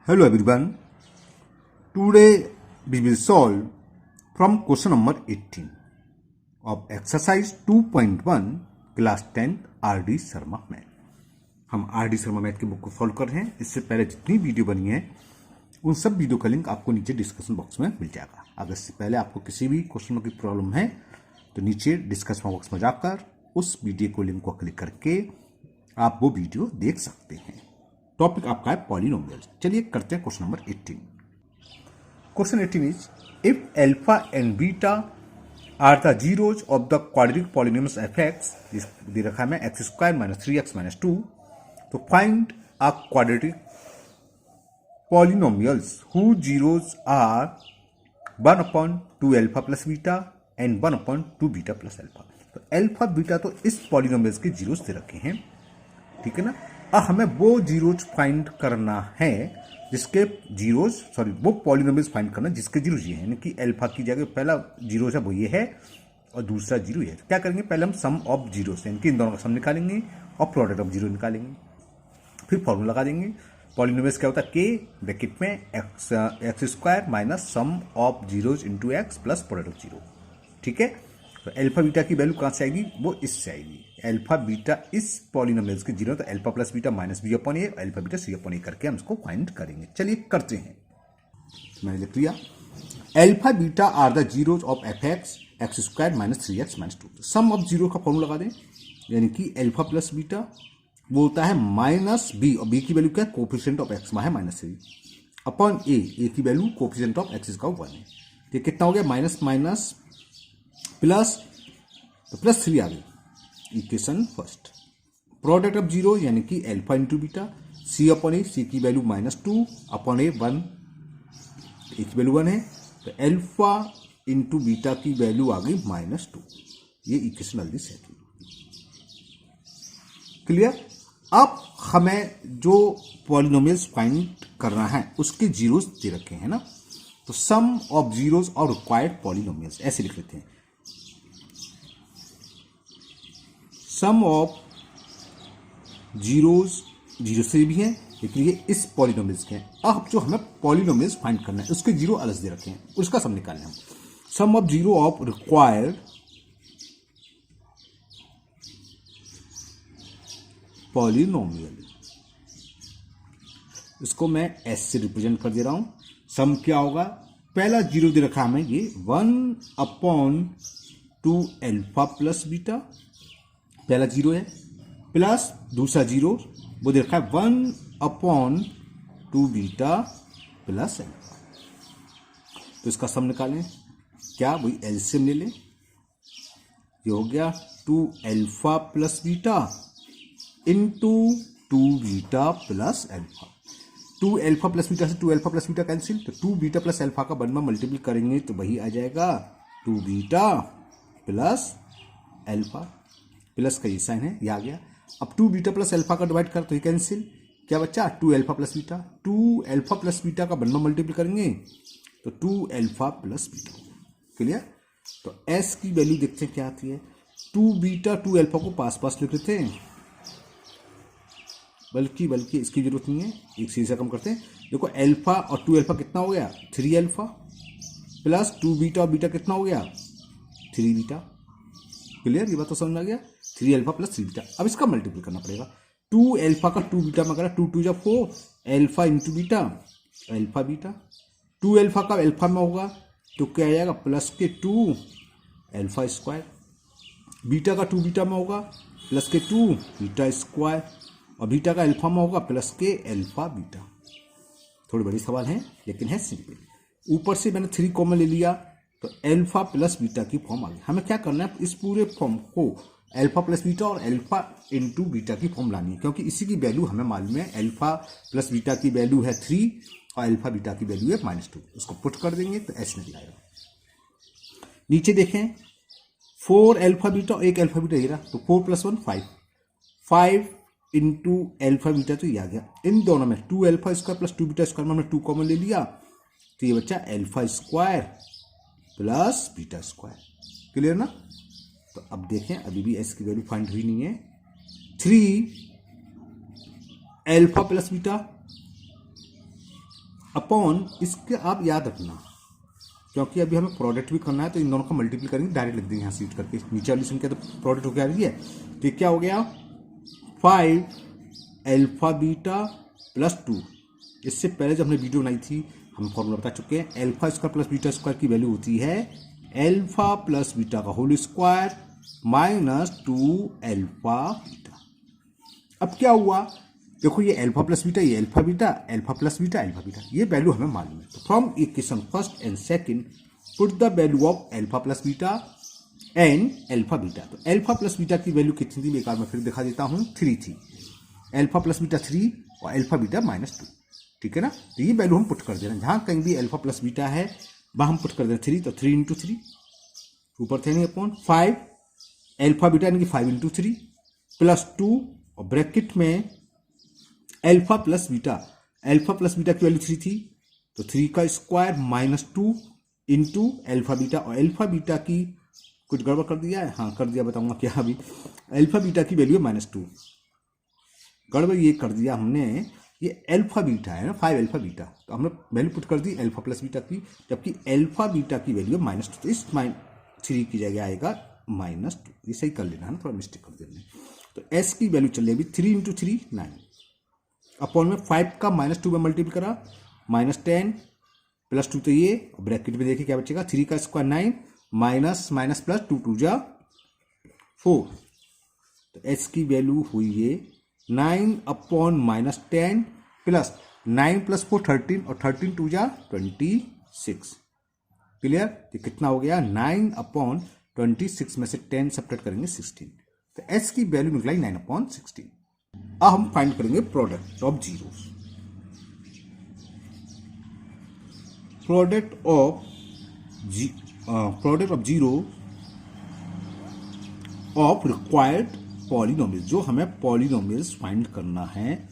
Hello everyone. Today we will solve from question number 18 of exercise 2.1 class 10 RD Sharma math. हम RD Sharma math की book को solve कर रहे हैं. इससे पहले जितनी वीडियो बनी है उन सब वीडियो का लिंक आपको नीचे डिस्कशन बॉक्स में मिल जाएगा. अगर इससे पहले आपको किसी भी क्वेश्चन की प्रॉब्लम है तो नीचे डिस्कशन बॉक्स में जाकर उस वीडियो को लिंक को क्लिक करके आप वो वीडियो देख सकते हैं. टॉपिक आपका है पॉलिनोमियल्स. चलिए करते हैं question number 18. Question 18 is if alpha and beta are the zeros of the quadratic polynomials f x, दे रखा है मैं x square minus 3x minus 2, तो find a quadratic polynomials who zeros are 1/2 alpha plus beta and 1/2 beta plus alpha. तो alpha beta तो इस polynomials के zeros दे रखे हैं, ठीक है ना. अब हमें वो जीरोज फाइंड करना है जिसके जीरोज वो पॉलिनोमियल्स फाइंड करना जिसके जीरोज ये है, यानी कि अल्फा की जगह पहला जीरोज है वो ये है और दूसरा जीरो ये है. क्या करेंगे, पहले हम सम ऑफ जीरोज यानी कि इन दोनों का सम निकालेंगे और प्रोडक्ट ऑफ जीरो निकालेंगे. फिर फॉर्मूला लगा देंगे. पॉलिनोमियल्स क्या होता है, के ब्रैकेट में x square minus sum of zeros into x plus product of zero. ठीक है. तो अल्फा बीटा की वैल्यू कहाँ से आएगी, वो इससे आएगी. अल्फा बीटा इस पॉलिनोमियल्स के जीरो, तो alpha plus beta minus b upon a, alpha beta C upon a करके हम इसको फाइंड करेंगे. चलिए करते हैं. मैंने लिख लिया alpha beta are the zeros of f x x square minus 3x minus 2. Sum of zero का फॉर्मूला लगा दें, यानी कि अल्फा प्लस बीटा वो होता है माइनस बी, और बी की वैल्यू क्या है, कोफिशिएंट ऑफ एक्स में है माइनस 3 अपॉन ए की वैल्यू कोफिशिएंट ऑफ एक्स का 1 है. तो कितना हो गया, माइनस माइनस प्लस, तो प्लस 3 आ गई. Equation first. Product of zero यानी कि alpha into beta, C upon A, C की वैल्यू -2 अपॉन ए 1, ए की वैल्यू 1 है, तो अल्फा इंटू बीटा की वैल्यू आ गई -2. ये इक्वेशन जल्दी सेट हुई. क्लियर. अब हमें जो पॉलिनोमियल्स फाइंड करना है उसके जीरोस दे रखे हैं ना, तो सम ऑफ जीरोस और रिक्वायर्ड पॉलिनोमियल्स ऐसे लिख लेते हैं. सम ऑफ जीरोज जीरो से भी हैं, लेकिन ये इस पॉलिनोमियल्स के हैं. अब जो हमें पॉलिनोमियल्स फाइंड करना है उसके जीरो अलग दे रखे हैं, उसका सम निकालना है. Sum of zero of required polynomial, इसको मैं एस से रिप्रेजेंट कर दे रहा हूं. सम क्या होगा, पहला जीरो दे रखा हमें ये 1/2 अल्फा प्लस बीटा, पहला जीरो है, प्लस दूसरा जीरो वो दे रखा है 1/2 बीटा प्लस अल्फा. तो इसका सम निकालें. क्या, वही एलसीएम ले लें. ये हो गया 2 alpha plus beta into 2 beta plus alpha. 2 alpha plus beta से 2 अल्फा प्लस बीटा कैंसिल, तो 2 बीटा प्लस अल्फा का 1 में मल्टीपल करेंगे तो वही आ जाएगा 2 बीटा प्लस अल्फा. प्लस का ये साइन है, ये आ गया. अब 2 बीटा प्लस अल्फा का डिवाइड कर तो ये कैंसिल. क्या बच्चा, 2 alpha plus beta. 2 alpha plus beta का 1 में मल्टीपल करेंगे तो 2 अल्फा प्लस बीटा. क्लियर. तो एस की वैल्यू देखते हैं क्या आती है. 2 बीटा 2 अल्फा को पास पास लिख लेते हैं, बल्कि इसकी जरूरत नहीं है, एक सीधे से कम करते हैं. देखो अल्फा और 2 अल्फा कितना हो गया, 3 अल्फा प्लस 2 बीटा और बीटा कितना हो गया, 3 बीटा. क्लियर. ये बात तो समझ में आ गया. 3 अल्फा प्लस 3 बीटा. अब इसका मल्टीपल करना पड़ेगा. 2 अल्फा का 2 बीटा में करा, 2 2 जा 4 alpha into beta alpha beta. 2 alpha का अल्फा में होगा तो क्या आ जाएगा, प्लस के 2 अल्फा स्क्वायर. बीटा का 2 बीटा में होगा प्लस के 2 बीटा स्क्वायर, और बीटा का अल्फा में होगा प्लस के अल्फा बीटा. थोड़ी बड़ी सवाल है लेकिन है सिंपल. ऊपर से मैंने 3 कॉमन ले लिया तो अल्फा प्लस बीटा की फॉर्म आ गई. हमें क्या करना है, इस पूरे फॉर्म को अल्फा प्लस बीटा और अल्फा इंटू बीटा की फॉर्म लानी है, क्योंकि इसी की वैल्यू हमें मालूम है. अल्फा प्लस बीटा की वैल्यू है 3 और अल्फा बीटा की वैल्यू है -2. उसको पुट कर देंगे तो एस निकल आएगा. नीचे देखें 4 अल्फा बीटा और 1 अल्फा बीटा ये रहा, तो 4 + 1 5 इंटू अल्फा बीटा, तो ये आ गया. इन दोनों में 2 alpha square plus 2 beta square में हमने 2 कॉमन ले लिया, तो ये बच्चा alpha square plus beta square. Clear ना. तो अब देखें अभी भी एस की वैल्यू फाइंड हुई नहीं है. 3 अल्फा प्लस बीटा अपॉन इसके आप याद रखना, क्योंकि अभी हमें प्रोडक्ट भी करना है तो इन दोनों का मल्टीपल करेंगे, डायरेक्ट लिख देंगे यहाँ सीट करके, नीचे वाली संख्या तो प्रोडक्ट होकर आ रही है। तो क्या हो गया 5 अल्फा बीटा प्लस 2। इससे पहले जब हमने वीडियो बनाई थी हम फॉर्मूला बता चुके हैं, alpha square plus beta square की वैल्यू होती है अल्फा प्लस बीटा का whole square minus 2 alpha beta. अब क्या हुआ, देखो ये अल्फा प्लस बीटा, ये alpha beta, alpha plus beta, alpha beta, ये वैल्यू हमें मालूम है। तो from equation first and second put the value of alpha plus beta and alpha beta. तो अल्फा प्लस बीटा की वैल्यू कितनी थी, एक बार मैं फिर दिखा देता हूं, 3 थी। अल्फा प्लस बीटा 3 और अल्फा बीटा -2, ठीक है ना। तो ये वैल्यू हम पुट कर दे रहे हैं, जहां कहीं भी अल्फा प्लस बीटा है वहां हम पुट कर दे रहे हैं 3, तो 3 × 3 ऊपर थे नहीं अपॉन 5 अल्फा बीटा यानी कि 5 × 3 प्लस 2 और ब्रैकेट में alpha plus beta. Alpha plus beta की वैल्यू 3 थी तो 3 का स्क्वायर -2 इंटू अल्फा बीटा, और अल्फा बीटा की कुछ गड़बड़ कर दिया है, हाँ कर दिया, बताऊंगा क्या। अभी अल्फा बीटा की वैल्यू है -2, गड़बड़ ये कर दिया हमने, ये अल्फा बीटा है ना 5 अल्फा बीटा, तो हमने वैल्यू पुट कर दी अल्फा प्लस बीटा की, जबकि अल्फा बीटा की वैल्यू है -2, तो इस -3 की जगह आएगा -2। ये सही कर लेना है ना, थोड़ा मिस्टेक कर देना। तो एस की वैल्यू चल जाएगी 3 × 3 9 अपॉन में 5 का -2 में मल्टीपल करा -10 प्लस 2, तो ये ब्रैकेट में देखिए क्या बचेगा 3 का स्क्वायर 9 माइनस माइनस प्लस 2 2 जा 4। तो एस की वैल्यू हुई ये 9 अपॉन -10 प्लस 9 + 4 13 और 13 2 जा 26। क्लियर, ये कितना हो गया 9 अपॉन 26 में से 10 सब्ट्रैक्ट करेंगे 16। तो एस की वैल्यू निकलाई 9 अपॉन 16। अब हम फाइंड करेंगे product of zeros. Product of zero of required polynomials, जो हमें पॉलिनोमियल्स फाइंड करना है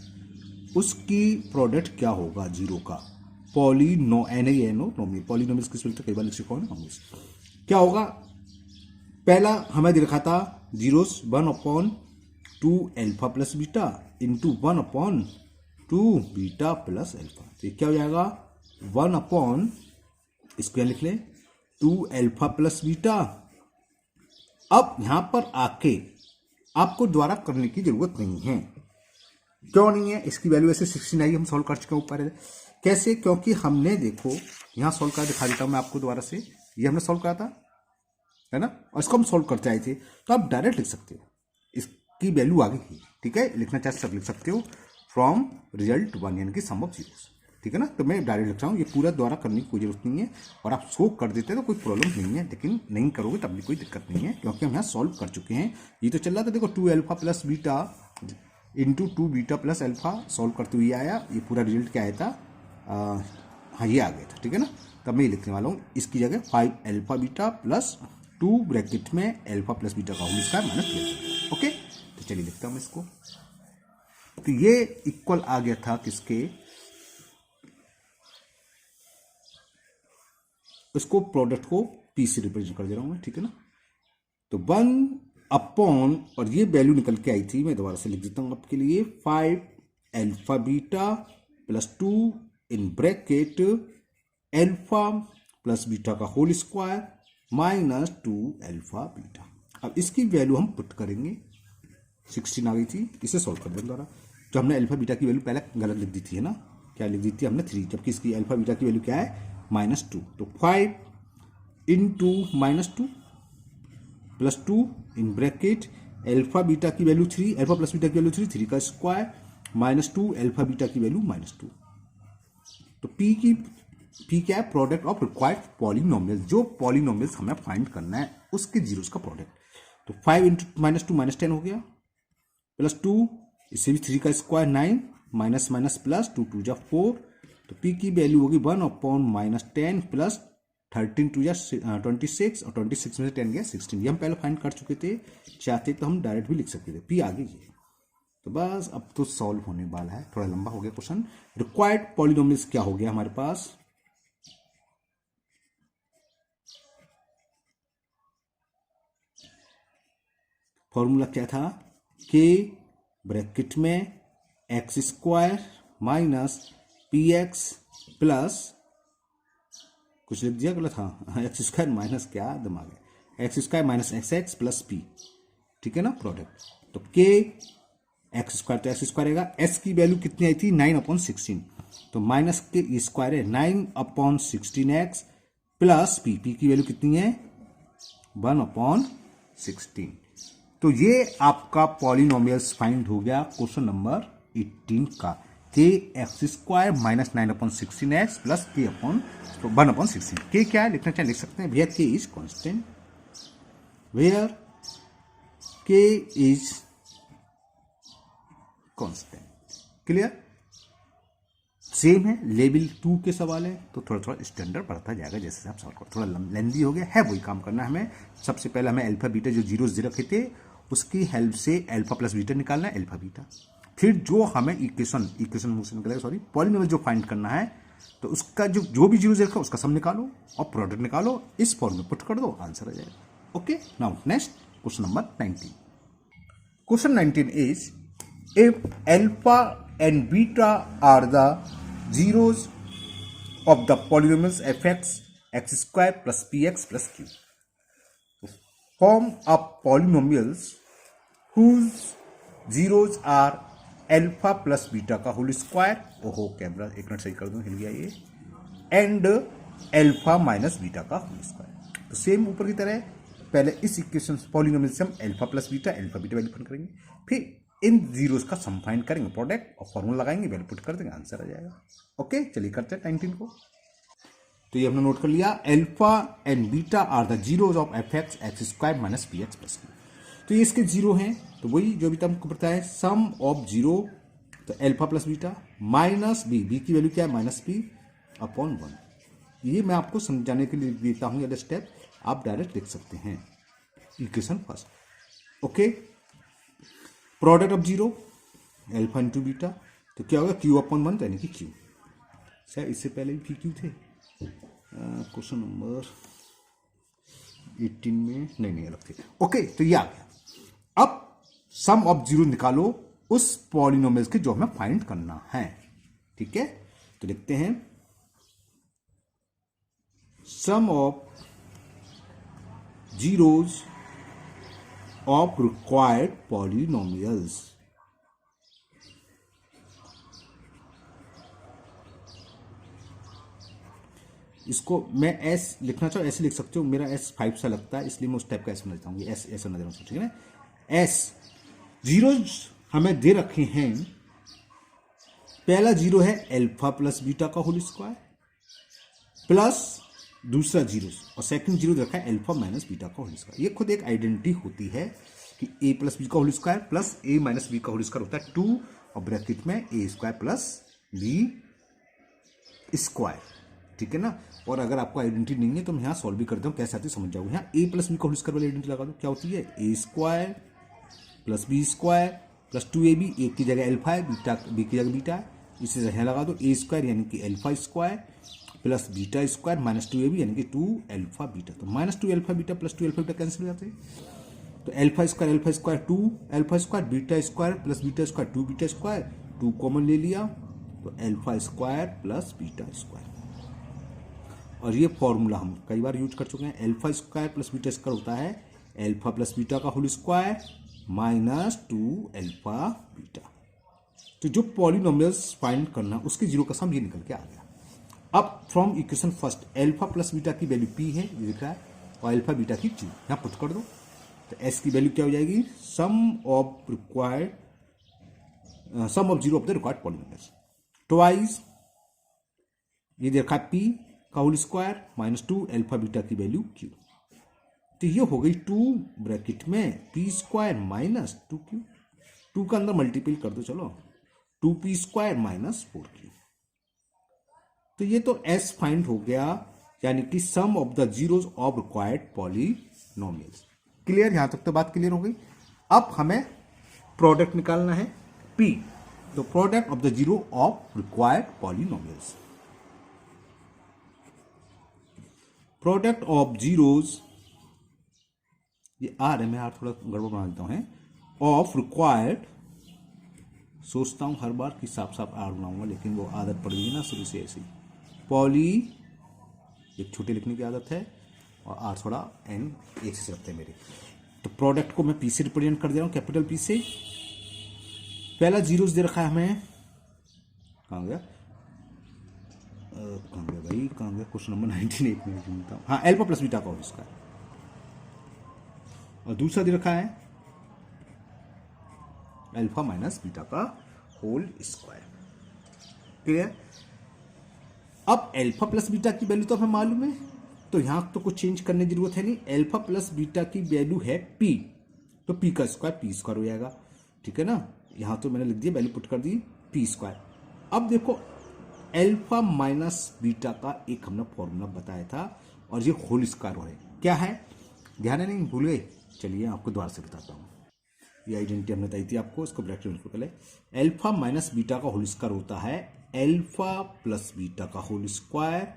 उसकी प्रोडक्ट क्या होगा जीरो का। पॉलिनोमियल्स किस बोलते कई बार लिख चुका हूं ना। क्या होगा, पहला हमें दे रखा था zeros 1/2 alpha plus beta into 1/2 beta plus alpha. तो ये क्या हो जाएगा 1/, इसको लिख लें 2 अल्फा प्लस बीटा। अब यहां पर आके आपको द्वारा करने की जरूरत नहीं है। क्यों नहीं है, इसकी वैल्यू ऐसे 16 आई, हम सॉल्व कर चुके हैं ऊपर। कैसे, क्योंकि हमने देखो यहां सॉल्व कर दिखा देता हूं मैं आपको दोबारा से, ये हमने सॉल्व करा था है ना, और इसको हम सॉल्व करते आए थे। तो आप डायरेक्ट लिख सकते हो, इसकी वैल्यू आ गई थी, ठीक है, लिखना चाहे सब लिख सकते हो। फ्रॉम रिजल्ट 1 यानी कि सम ऑफ जीरोस, ठीक है ना। तो मैं डायरेक्ट लिख रहा हूँ, ये पूरा द्वारा करने की कोई जरूरत नहीं है, और आप सो कर देते तो कोई प्रॉब्लम नहीं है, लेकिन नहीं करोगे तब भी कोई दिक्कत नहीं है, क्योंकि हम यहाँ सॉल्व कर चुके हैं। ये तो चल रहा था देखो 2 alpha plus beta into 2 beta plus alpha, solve करते हुए आया, ये पूरा रिजल्ट क्या आया था, हाँ ये आ गया था, ठीक है ना। तब मैं ये लिखने वाला हूँ, इसकी जगह 5 अल्फा बीटा प्लस 2 ब्रैकेट में अल्फा प्लस बीटा का होल स्क्वायर -12। ओके, तो चलिए लिखता हूँ इसको। तो ये इक्वल आ गया था किसके, इसको प्रोडक्ट को पी से रिप्रेजेंट कर दे रहा हूं मैं, ठीक है ना। तो 1/, और ये वैल्यू निकल के आई थी, मैं दोबारा से लिख देता हूं आपके लिए, 5 alpha beta plus 2 in bracket alpha plus beta का होल स्क्वायर -2 अल्फा बीटा। अब इसकी वैल्यू हम पुट करेंगे, 16 आ गई थी, इसे सॉल्व कर देंगे द्वारा। जो हमने अल्फा बीटा की वैल्यू पहले गलत लिख दी थी है ना, क्या लिख दी थी हमने 3, जबकि इसकी अल्फा बीटा की वैल्यू क्या है -2। तो 5 into -2 plus 2 in bracket alpha beta की वैल्यू 3, अल्फा प्लस बीटा की वैल्यू 3, 3 का स्क्वायर -2 अल्फा बीटा की वैल्यू -2। तो पी क्या है, प्रोडक्ट ऑफ रिक्वायर्ड पॉलिनोमियल्स, जो पॉलिनोमियल्स हमें फाइंड करना है उसके जीरोस का प्रोडक्ट। तो 5 इंटू -2 -10 हो गया, प्लस 2, इससे भी 3 का स्क्वायर 9 माइनस माइनस प्लस 2 2 जा 4। तो पी की वैल्यू होगी 1/10 प्लस 13 2 जा 26, और 26 में से 10 गया 16। ये हम पहले फाइंड कर चुके थे, चाहते तो हम डायरेक्ट भी लिख सकते थे, पी आ गई है। तो बस अब तो सॉल्व होने वाला है, थोड़ा लंबा हो गया क्वेश्चन। रिक्वायर्ड पॉलिनोमियल्स क्या हो गया हमारे पास, फॉर्मूला क्या था, के ब्रैकेट में x² माइनस px प्लस कुछ लिख दिया गलत, हाँ एक्स स्क्वायर माइनस क्या दिमाग है, x square minus x x plus P, ठीक है ना प्रोडक्ट। तो के एक्स स्क्वायर तो एक्स स्क्वायर रहेगा, एस की वैल्यू कितनी आई थी 9/16, तो माइनस के स्क्वायर है 9/16x प्लस पी, पी की वैल्यू कितनी है 1/16। तो ये आपका पॉलिनोमियल्स फाइंड हो गया क्वेश्चन नंबर 18 का, के x square minus 9/16x plus के अपॉन 1/16। के क्या है लिखना चाहे लिख सकते हैं, वेयर के इज कॉन्स्टेंट, वेयर के इज कॉन्स्टेंट। क्लियर, सेम है, लेवल 2 के सवाल है तो थोड़ा थोड़ा स्टैंडर्ड बढ़ता जाएगा जैसे आप सॉल्व करो। थोड़ा लेंदी हो गया है, वही काम करना है हमें। सबसे पहले हमें अल्फा बीटा जो जीरोस दे रखे थे उसकी हेल्प से अल्फा प्लस बीटा निकालना है, अल्फा बीटा। फिर जो हमें इक्वेशन मुझसे निकलेगा सॉरी पॉलिनोमियल जो फाइंड करना है, तो उसका जो भी जीरो रखा उसका सम निकालो और प्रोडक्ट निकालो, इस फॉर्म में पुट कर दो, आंसर आ जाएगा। Okay, now next question number 19। Question 19 is if alpha and beta are the zeros of the polynomials fx x square plus px plus q, form of polynomials whose zeros are alpha plus beta का whole square, ओहो camera एक minute सही कर दूं, हिल गया ये, and alpha minus beta का whole square. तो सेम ऊपर की तरह पहले इस इक्वेशन पॉलिनोमियल से हम alpha plus beta alpha beta value find करेंगे, फिर इन जीरोस का सम फाइंड करेंगे, प्रोडक्ट और फॉर्मूला लगाएंगे, वैल्यू पुट कर देंगे, आंसर आ जाएगा। ओके, चलिए करते हैं 19 को। तो ये हमने नोट कर लिया, alpha and beta are the zeros of f x x square minus p x plus q. तो ये इसके जीरो हैं, तो वही जो भी तुमको पता है, सम ऑफ जीरो तो alpha plus beta minus b, b की वैल्यू क्या है माइनस पी अपॉन 1। ये मैं आपको समझाने के लिए देता हूं, ये स्टेप आप डायरेक्ट लिख सकते हैं। Equation first, okay, product of zero alpha into beta, तो क्या होगा क्यू अपॉन 1 यानी कि क्यू। सर इससे पहले भी क्यू थे क्वेश्चन नंबर 18 में, नहीं अलग थे। ओके, तो ये आ गया। अब सम ऑफ जीरो निकालो उस पॉलिनोमियल्स के जो हमें फाइंड करना है, ठीक है। तो लिखते हैं sum of zeros of required polynomials। इसको मैं s लिखना चाहूँ ऐसे लिख सकते हो, मेरा s 5 सा लगता है इसलिए मैं उस टाइप का s समझता हूँ, ये s ऐसा नजर ठीक है ना। s जीरोज हमें दे रखे हैं, पहला जीरो है अल्फा प्लस बीटा का होल स्क्वायर प्लस दूसरा जीरो, और सेकंड जीरो रखा है अल्फा माइनस बीटा का होल स्क्वायर। ये खुद एक आइडेंटिटी होती है कि a प्लस बी का whole square plus a minus b का होल स्क्वायर होता है 2, और ब्रैकेट में a square plus b square, ठीक है ना। और अगर आपको आइडेंटिटी नहीं है तो मैं यहाँ सॉल्व भी करता हूँ, कैसे आती है समझ जाओगे। यहाँ a प्लस बी का होल स्क्वायर वाली आइडेंटिटी लगा दो, क्या होती है a square plus b square plus 2ab, एक की जगह अल्फा है, बीटा बी की जगह बीटा है, इसे यहाँ लगा दो a स्क्वायर यानी कि alpha square plus beta square minus 2ab यानी कि 2 अल्फा बीटा। तो minus 2 alpha beta plus 2 alpha beta cancel हो जाते हैं, तो alpha square 2 alpha square, beta square plus beta square 2 beta square, 2 common ले लिया तो alpha square plus beta square. और ये फॉर्मूला हम कई बार यूज कर चुके हैं, alpha square plus beta square होता है अल्फा प्लस बीटा का whole square minus 2 alpha beta. तो जो पॉलिनोमियल्स फाइंड करना उसके जीरो का सम ये निकल के आ गया। अब from equation first alpha plus beta की वैल्यू p है, ये लिखा है, और अल्फा बीटा की q, यहाँ पुट कर दो, तो s की वैल्यू क्या हो जाएगी sum of zero of the required polynomials twice, ये देखा p का whole square minus 2 alpha beta की वैल्यू q। तो ये हो गई 2 ब्रैकेट में p स्क्वायर माइनस 2q, 2 का अंदर मल्टीपल कर दो, चलो 2p स्क्वायर माइनस 4q। तो ये तो s फाइंड हो गया, यानी कि sum of the zeros of required polynomials. Clear, यहां तक तो बात क्लियर हो गई। अब हमें प्रोडक्ट निकालना है p, तो product of the zero of required polynomials, product of zeros, ये आर है, मैं आर थोड़ा गड़बड़ बना देता हूं, ऑफ रिक्वायर्ड, सोचता हूं हर बार कि साफ साफ आर बनाऊंगा लेकिन वो आदत पड़ गई ना शुरू से ऐसी, पॉली, एक छोटे लिखने की आदत है और आर थोड़ा एन एक से रखते हैं मेरे। तो प्रोडक्ट को मैं पी से रिप्रेजेंट कर दे रहा हूँ, कैपिटल पी से। पहला जीरोस दे रखा है हमें, कहाँ गया भाई, कहाँ गया क्वेश्चन नंबर 19, एक मिनट ढूंढता हूँ। हाँ, एल्फा प्लस बीटा का होल स्क्वायर, और दूसरा दे रखा है अल्फा माइनस बीटा का होल स्क्वायर। क्लियर? अब अल्फा प्लस बीटा की वैल्यू तो हमें मालूम है, तो यहां तो कुछ चेंज करने की जरूरत है नहीं। अल्फा प्लस बीटा की वैल्यू है पी, तो पी का स्क्वायर पी स्क्वायर हो जाएगा, ठीक है ना। यहां तो मैंने लिख दिया, वैल्यू पुट कर दी पी स्क्वायर। अब देखो अल्फा माइनस बीटा का एक हमने फॉर्मूला बताया था, और ये होल स्क्वायर हो है, क्या है ध्यान है, नहीं भूल गए? चलिए आपको दोबारा से बताता हूँ। ये आइडेंटिटी हमने बताई थी आपको, इसको ब्रैकेट में पहले। अल्फा माइनस बीटा का होल स्क्वायर होता है अल्फा प्लस बीटा का whole square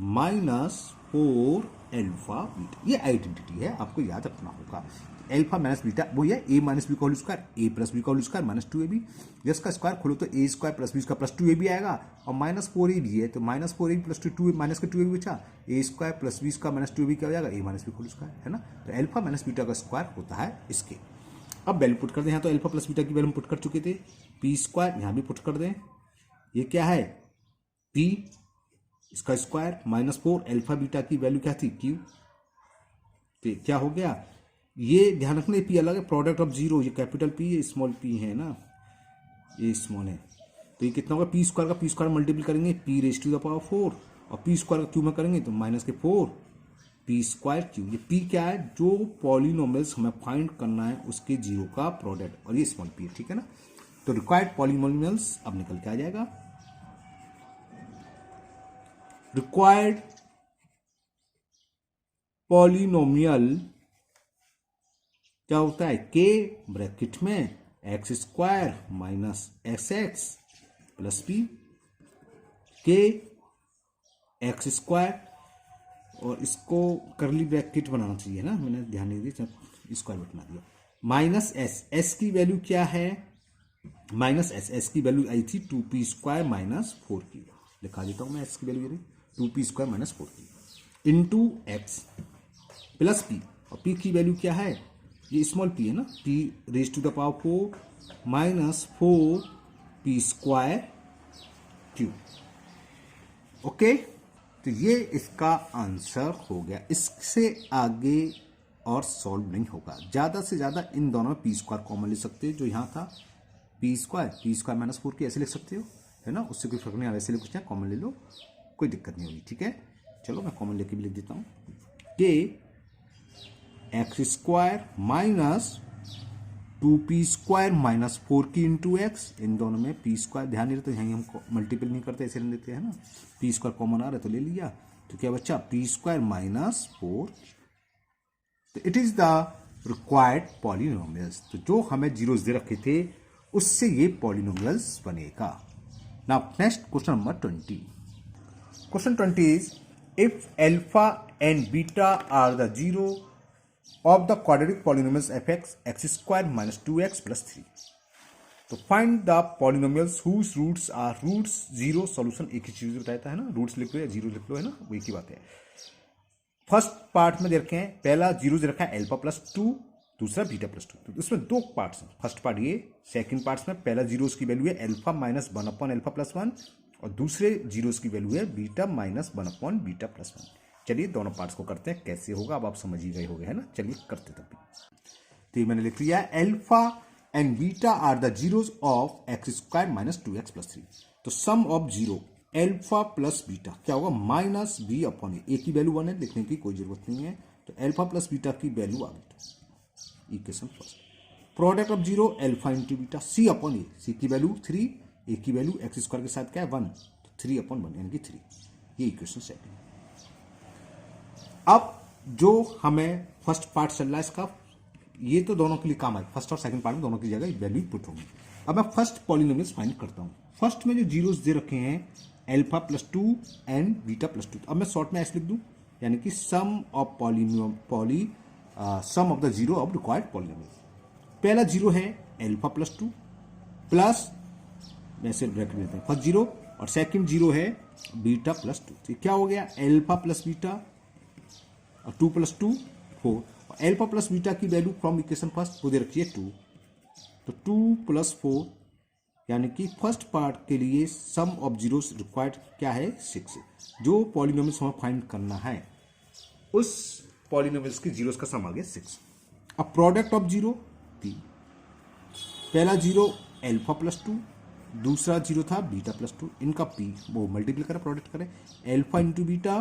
minus 4 alpha beta. ये आइडेंटिटी है, आपको याद रखना होगा। अल्फा माइनस बीटा वो है ए माइनस बी का होल स्क्वायर, ए प्लस बी का होल स्क्वायर माइनस 2ab। जिसका स्क्वायर खोलो तो ए स्क्वायर प्लस बी का प्लस 2ab आएगा, और माइनस 4a भी है, तो माइनस 4ab प्लस 2 माइनस का 2ab बचा, ए स्क्वायर प्लस बी का माइनस 2ab क्या हो जाएगा, ए माइनस बी का होल स्क्वायर, है ना। तो अल्फा माइनस बीटा का स्क्वायर होता है इसके। अब वैल्यू पुट कर दें, यहाँ तो अल्फा प्लस बीटा की वैल्यू पुट कर चुके थे, पी स्क्वायर यहाँ भी पुट कर दें। ये क्या है, पी इसका स्क्वायर माइनस 4 अल्फा बीटा की वैल्यू क्या थी, क्यू। तो क्या हो गया, ये ध्यान रखना पी अलग है, प्रोडक्ट ऑफ जीरो, ये कैपिटल पी है, स्मॉल पी है ना, ये स्मॉल है। तो ये कितना होगा, पी स्क्वायर का पी स्क्वायर मल्टीपल करेंगे p raise to the power 4, और पी स्क्वायर का क्यू में करेंगे तो माइनस के 4 पी स्क्वायर क्यू। ये पी क्या है, जो पॉलिनोमियल्स हमें फाइंड करना है उसके जीरो का प्रोडक्ट, और ये स्मॉल पी है, ठीक है ना। तो रिक्वायर्ड पॉलिनोमियल्स अब निकल के आ जाएगा, रिक्वायर्ड पॉलिनोमियल क्या होता है, के ब्रैकेट में x square minus x x plus P, के एक्स स्क्वायर, और इसको करली ब्रैकेट बनाना चाहिए ना, मैंने ध्यान नहीं दिया, स्क्वायर बना दिया, माइनस एस, एस की वैल्यू क्या है, माइनस एस, एस की वैल्यू आई थी 2p स्क्वायर माइनस 4p, लिखा देता हूं मैं एस की value 2p square minus 4p into x plus p, और पी की वैल्यू क्या है, ये स्मॉल पी है ना, p raise to the power 4 minus 4p square q. Okay, तो ये इसका आंसर हो गया। इससे आगे और सॉल्व नहीं होगा, ज्यादा से ज्यादा इन दोनों में पी स्क्वायर कॉमन ले सकते हो, जो यहां था पी स्क्वायर माइनस 4 की ऐसे लिख सकते हो, है ना, उससे कोई फर्क नहीं आ रहा, ऐसे कुछ नहीं, कॉमन ले लो, कोई दिक्कत नहीं होगी, ठीक है। चलो मैं कॉमन लेके भी लिख देता हूं कि x square minus 2p square minus 4 की इंटू एक्स, इन दोनों में पी स्क्वायर ध्यान नहीं रहता, यहीं हम मल्टीपल नहीं करते, ऐसे नहीं देते हैं ना, पी स्क्वायर कॉमन आ रहा है तो ले लिया, तो क्या बच्चा पी स्क्वायर माइनस 4। तो it is the required polynomials. तो जो हमें जीरोस दे रखे थे उससे ये पॉलिनोमियल्स बनेगा। Now next question number 20। Question 20 is if alpha and beta are the zero of the quadratic polynomials fx x square minus 2x plus 3. तो find the polynomials whose roots are roots 0 solution, एक ही चीज बताया है ना, roots लिख लो या zero लिख लो, है ना, वो एक ही बात है। फर्स्ट पार्ट में दे रखे हैं, पहला जीरो दे रखा है अल्फा प्लस 2, दूसरा बीटा प्लस 2, तो इसमें दो पार्ट्स हैं, फर्स्ट पार्ट ये, सेकंड पार्ट्स में पहला जीरोस की वैल्यू है alpha minus 1 upon alpha plus 1, और दूसरे जीरोस की वैल्यू है beta minus 1 upon beta plus 1। चलिए दोनों पार्ट्स को करते हैं, कैसे होगा अब आप समझ ही गए होंगे, है ना। चलिए करते तब भी। तो ये मैंने लिख लिया alpha and beta are the zeros of x square minus 2x plus 3। तो sum of zero alpha plus beta क्या होगा, माइनस बी अपॉन ए की वैल्यू 1 है, लिखने की कोई जरूरत नहीं है, तो अल्फा प्लस बीटा की वैल्यू आ गई, equation first. Product of zero alpha into beta, C upon A, C की वैल्यू 3, ए की वैल्यू एक्स स्क्वायर के साथ क्या है 1, तो 3 अपॉन 1 यानी कि 3, ये इक्वेशन सेकंड। अब जो हमें फर्स्ट पार्ट चल रहा है इसका, ये तो दोनों के लिए काम है, फर्स्ट और सेकंड पार्ट में दोनों की जगह वैल्यू पुट होगी। अब मैं फर्स्ट पॉलिनोमियल्स फाइंड करता हूं। फर्स्ट में जो जीरोस दे रखे हैं alpha plus 2 and beta plus 2, अब मैं शॉर्ट में ऐसे लिख दूं, यानी कि sum of sum of the zero of required polynomial. पहला जीरो है अल्फा प्लस 2 प्लस, मैं सिर्फ ब्रैकेट देता हूं, फर्स्ट जीरो, और सेकंड जीरो है बीटा प्लस 2। तो क्या हो गया, एल्फा प्लस बीटा और 2 + 2 4। एल्फा प्लस बीटा की वैल्यू फ्रॉम इक्वेशन फर्स्ट वो दे रखी है 2। तो 2 + 4 यानी कि फर्स्ट पार्ट के लिए सम ऑफ जीरोस रिक्वायर्ड क्या है 6। जो पॉलिनोमियल्स हमें फाइंड करना है उस पॉलिनोमियल्स की जीरोस का सम आ गया 6। अब प्रोडक्ट ऑफ जीरो पी, पहला जीरो एल्फा प्लस 2, दूसरा जीरो था बीटा प्लस 2, इनका पी वो मल्टीप्लाई करें प्रोडक्ट करें एल्फा इंटू बीटा।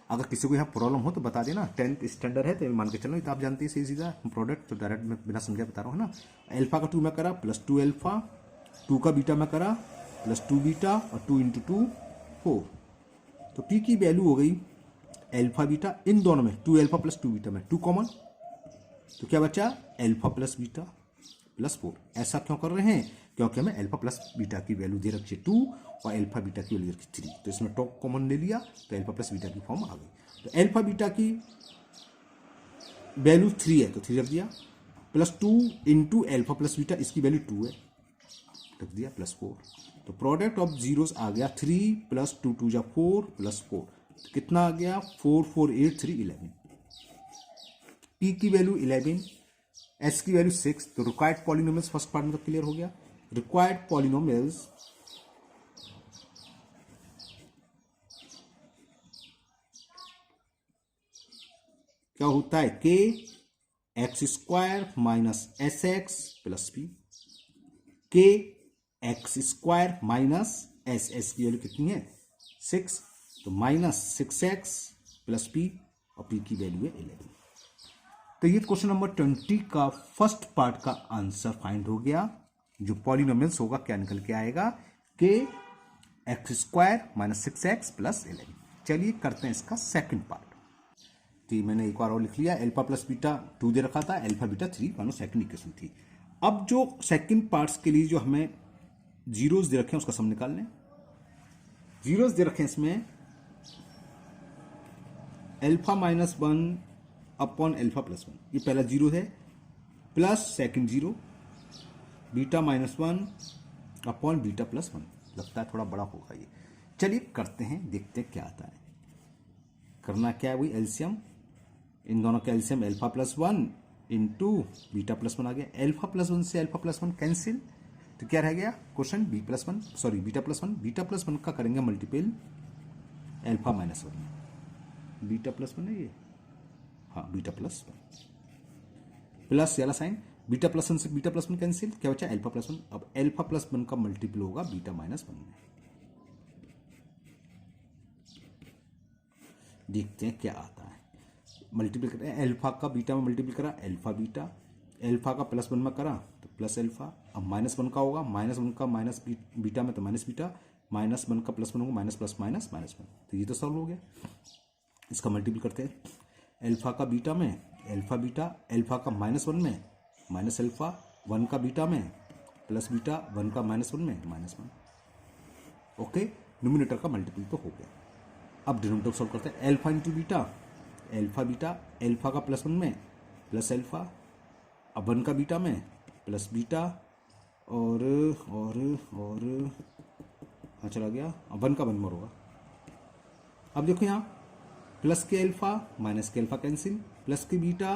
अगर किसी को यहाँ प्रॉब्लम हो तो बता देना, 10th स्टैंडर्ड है तो मान के चलो, तो आप जानते हैं सही सीधा प्रोडक्ट, तो डायरेक्ट मैं बिना समझे बता रहा हूँ ना। एल्फा का 2 में करा प्लस 2 एल्फा, 2 का बीटा में करा प्लस 2 बीटा और 2 × 2 4। तो पी की वैल्यू हो गई एल्फा बीटा, इन दोनों में 2 एल्फा प्लस 2 बीटा में 2 कॉमन, तो क्या बचा एल्फा प्लस बीटा प्लस 4। ऐसा क्यों कर रहे हैं, क्योंकि हमें एल्फा प्लस बीटा की वैल्यू दे रखी है 2 और एल्फा बीटा की वैल्यू रखी 3, तो इसमें टॉप कॉमन ले लिया तो एल्फा प्लस बीटा की फॉर्म आ गई। तो एल्फा बीटा की वैल्यू 3 है तो 3 रख दिया, प्लस 2 × एल्फा प्लस बीटा, इसकी वैल्यू 2 है रख दिया प्लस 4। तो प्रोडक्ट ऑफ जीरोस आ गया 3 + 2 2 4 प्लस 4, तो कितना आ गया 4 4 8 3 11। पी की वैल्यू 11, एस की वैल्यू 6। तो रिक्वायर्ड पॉलिनोमियल्स फर्स्ट पार्ट में तो क्लियर हो गया। रिक्वायर्ड पॉलिनोमियल्स क्या होता है, के x² - sx + p, के x² - s की वैल्यू कितनी है 6, तो -6x + p और p की वैल्यू है 11। तो ये क्वेश्चन नंबर 20 का फर्स्ट पार्ट का आंसर फाइंड हो गया। जो पॉलिनोमियल्स होगा क्या निकल के आएगा, के x² - 6x + 11। चलिए करते हैं इसका सेकंड पार्ट। तो मैंने एक बार और लिख लिया, एल्फा प्लस बीटा 2 दे रखा था, एल्फा बीटा 3 मानो सेकंड इक्वेशन थी। अब जो सेकंड पार्ट्स के लिए जो हमें जीरोस दे रखे हैं उसका सम निकाल लें। जीरोस दे रखे हैं इसमें एल्फा -1 अपॉन एल्फा + 1, ये पहला जीरो है, plus second zero beta -1 upon beta + 1। लगता है थोड़ा बड़ा होगा ये। चलिए करते हैं, देखते हैं क्या आता है। करना क्या है, वही एलसीएम, इन दोनों का एलसीएम एल्फा + 1 × बीटा + 1 आ गया। एल्फा + 1 से एल्फा + 1 कैंसिल, तो क्या रह गया क्वेश्चन बीटा + 1। बीटा + 1 का करेंगे मल्टीपल एल्फा -1 में, बीटा + 1 है ये, हाँ बीटा + 1 प्लस वाला साइन, बीटा + 1 से बीटा + 1 कैंसिल, क्या बचा एल्फा + 1। अब एल्फा + 1 का मल्टीपल होगा बीटा -1 में। देखते हैं क्या आता है। मल्टीपल करते हैं, एल्फा का बीटा में मल्टीपल करा एल्फा बीटा, एल्फा का +1 में करा तो प्लस एल्फा, अब -1 का होगा, -1 का माइनस बीटा में तो माइनस बीटा, -1 का +1 होगा माइनस प्लस माइनस -1। तो ये तो सॉल्व हो गया। इसका मल्टीपल करते हैं, एल्फा का बीटा में एल्फा बीटा, एल्फा का -1 में माइनस एल्फा, 1 का बीटा में प्लस बीटा, 1 का -1 में -1। ओके, न्यूमिनेटर का मल्टीपल तो हो गया। अब डिनोमिनेटर सॉल्व करते हैं, alpha into beta, alpha beta, alpha का +1 में प्लस एल्फा, अब 1 का बीटा में प्लस बीटा और हाँ चला गया, अब 1 का 1 मोर होगा। अब देखो यहाँ प्लस के एल्फा माइनस के एल्फा कैंसिल, प्लस के बीटा,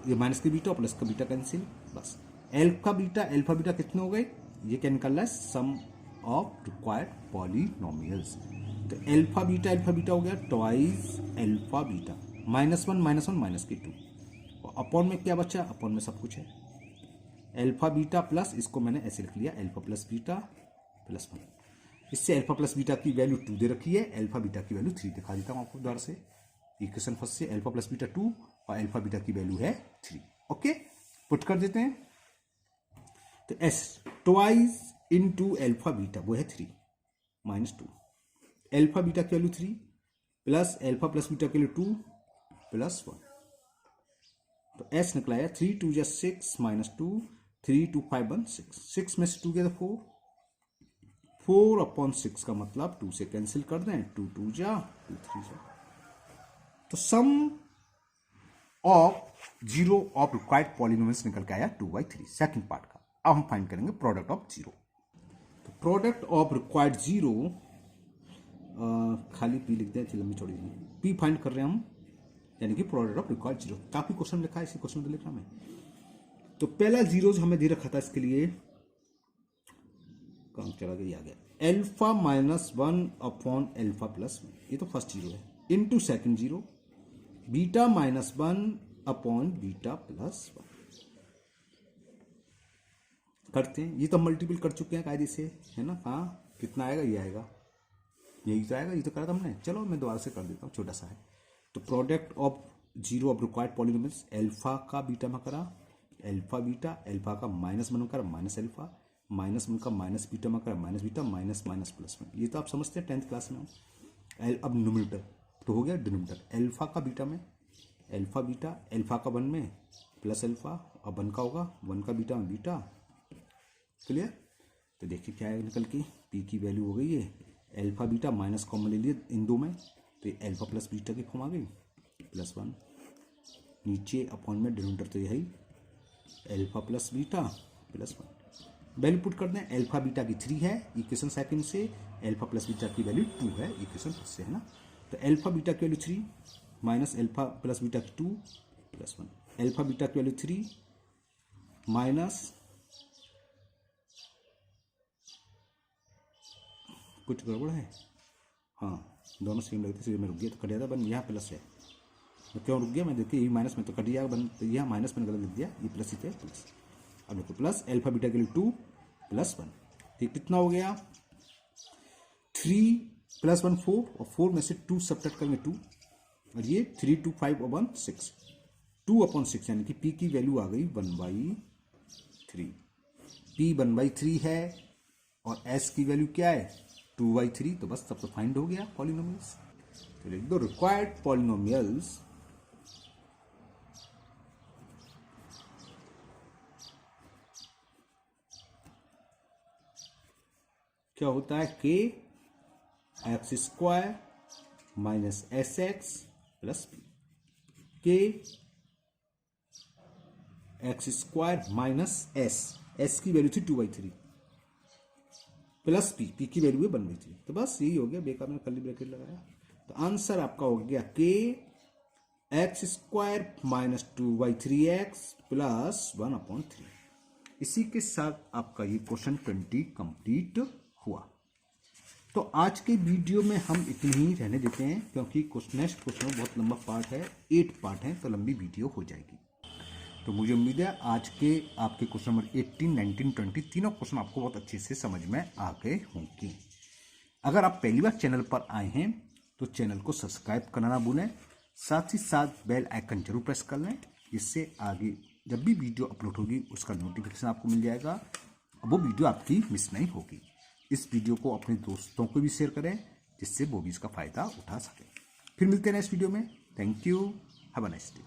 ये माइनस के बीटा और प्लस का बीटा कैंसिल, बस एल्फा बीटा कितने हो गए, ये क्या निकल रहा है सम ऑफ रिक्वायर्ड पॉलिनोमियल्स। तो एल्फा बीटा हो गया ट्वाइस एल्फा बीटा, -1 माइनस के 2, और अपॉन में क्या बचा, अपॉन में सब कुछ है एल्फा बीटा प्लस, इसको मैंने ऐसे लिख लिया एल्फा प्लस बीटा प्लस 1। इससे एल्फा प्लस बीटा की वैल्यू 2 दे रखी है, एल्फा बीटा की वैल्यू 3 दिखा देता हूं आपको दोबारा से। इक्वेशन फर्स्ट से एल्फा प्लस बीटा 2 और एल्फा बीटा की वैल्यू है 3। ओके, पुट कर देते हैं। तो S twice into alpha beta वो है 3 -2, एल्फा बीटा की value 3 plus alpha plus beta की वैल्यू 2 प्लस 1। तो एस निकला है 3 2 6 -2, 3 2 5 1 6, 6 में से 2 गया 4, 4/6 का मतलब 2 से कैंसिल कर दें, 2 2 जा 2 3 जा। तो sum of zero of required polynomials निकल के आया 2/3 सेकंड पार्ट का। अब हम फाइंड करेंगे प्रोडक्ट ऑफ जीरो। तो प्रोडक्ट ऑफ रिक्वायर्ड जीरो खाली पी लिखते हैं, लंबी चौड़ी पी फाइंड कर रहे हैं हम, यानी कि प्रोडक्ट ऑफ रिक्वायर्ड जीरो। काफी क्वेश्चन लिखा है, इसी क्वेश्चन में लिख रहा मैं। तो पहला जीरोज हमें दे रखा था, इसके लिए काम चला गया, आ गया alpha minus 1 upon alpha plus 1, ये तो फर्स्ट जीरो है, into second zero beta minus 1 upon beta plus 1। करते हैं, ये तो मल्टीपल कर चुके हैं कायदे से, है ना। हाँ कितना आएगा, ये आएगा, यही तो आएगा, ये तो करा था हमने। चलो मैं दोबारा से कर देता हूँ, छोटा सा है। तो product of zero of required polynomials, alpha का बीटा में करा अल्फा बीटा, अल्फा का माइनस 1 में करा माइनस अल्फा, माइनस 1 का माइनस बीटा में करा minus beta, minus minus plus में। ये तो आप समझते हैं 10th क्लास में। अब न्यूमरेटर तो हो गया, डिनोमिनेटर अल्फा का बीटा में अल्फा बीटा, अल्फा का 1 में प्लस अल्फा, अब 1 का होगा 1 का बीटा में बीटा। क्लियर। तो देखिए क्या है निकल के, पी की वैल्यू हो गई है अल्फा बीटा, माइनस कॉमन ले लिए इन दो में, तो ये अल्फा प्लस बीटा की फॉर्म आ गई प्लस 1, नीचे अपॉन में डिनोमिनेटर तो यही alpha plus beta plus 1। Value put कर दें, अल्फा बीटा की 3 है इक्वेशन सेकंड से, अल्फा प्लस बीटा की वैल्यू 2 है इक्वेशन फर्स्ट से, है ना। तो अल्फा बीटा की value 3 minus alpha plus beta की 2 प्लस 1, अल्फा बीटा की वैल्यू 3 माइनस कुछ गड़बड़ है, हाँ दोनों सेम लगते, इसलिए मैं रुक गया, तो कट जाता बन, यहाँ प्लस है तो क्यों रुक गया मैं, देखिए ये माइनस में तो कट जाएगा बन, तो यहाँ माइनस मैंने गलत लिख दिया, ये प्लस ही थे प्लस। अब देखो प्लस अल्फा बीटा के लिए 2 प्लस 1, ठीक कितना हो गया 3 प्लस 1 4, और 4 में से 2 सब्ट्रैक्ट करेंगे 2, और ये 3 2 5 अपॉन 6, 2 अपॉन 6, यानी कि पी की वैल्यू आ गई 1/3। पी 1/3 है और एस की वैल्यू क्या है 2/3, तो बस तब तो फाइंड हो गया पॉलिनोमियल्स। तो लिख दो रिक्वायर्ड पॉलिनोमियल्स क्या होता है, के x square minus S x plus P, के एक्स स्क्वायर माइनस एस की वैल्यू थी 2/3 प्लस पी की वैल्यू है 1/3, तो बस यही हो गया, बेकार में कर्ली ब्रैकेट लगाया। तो आंसर आपका हो गया के x square minus 2/3x plus 1/3। इसी के साथ आपका ये क्वेश्चन 20 कंप्लीट हुआ। तो आज के वीडियो में हम इतनी ही रहने देते हैं, क्योंकि नेक्स्ट क्वेश्चन बहुत लंबा पार्ट है, 8 पार्ट है, तो लंबी वीडियो हो जाएगी। तो मुझे उम्मीद है आज के आपके क्वेश्चन नंबर 18, 19, 20 तीनों क्वेश्चन आपको बहुत अच्छे से समझ में आ गए होंगे। अगर आप पहली बार चैनल पर आए हैं तो चैनल को सब्सक्राइब करना ना भूलें, साथ ही साथ बेल आइकन जरूर प्रेस कर लें, जिससे आगे जब भी वीडियो अपलोड होगी उसका नोटिफिकेशन आपको मिल जाएगा, वो वीडियो आपकी मिस नहीं होगी। इस वीडियो को अपने दोस्तों को भी शेयर करें, जिससे वो भी इसका फ़ायदा उठा सकें। फिर मिलते हैं नेक्स्ट वीडियो में। Thank you, have a nice day.